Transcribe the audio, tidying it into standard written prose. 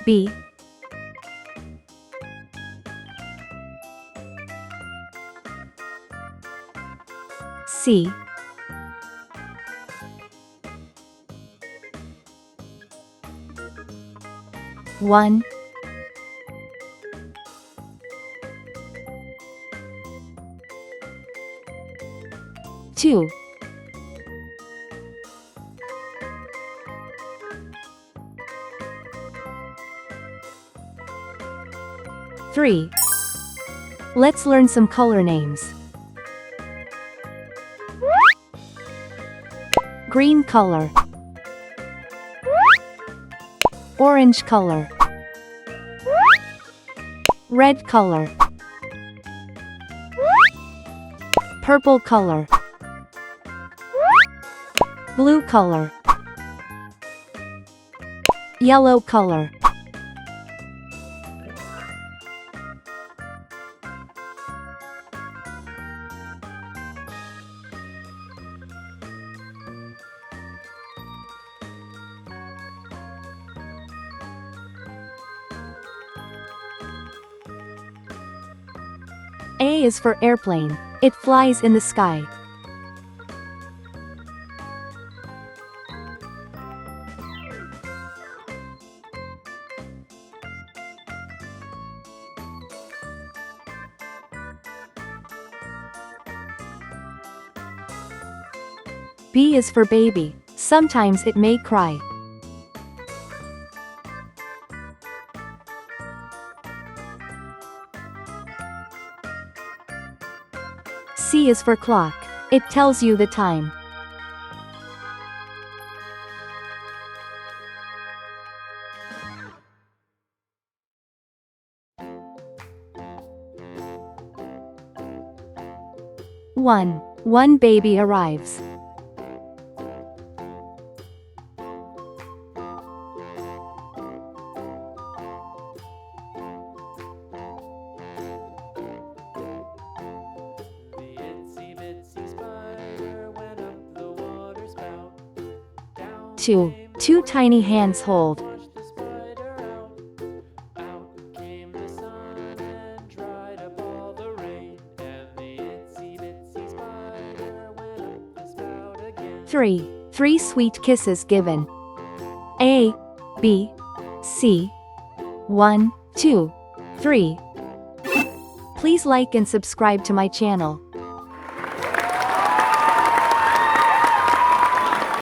B, C, one, two, three. Let's learn some color names. Green color, orange color, red color, purple color, blue color, yellow color. A is for airplane. It flies in the sky. B is for baby. Sometimes it may cry. C is for clock. It tells you the time. One baby arrives. Two tiny hands hold. Three sweet kisses given. A, B, C. 1, 2, 3. Please like and subscribe to my channel.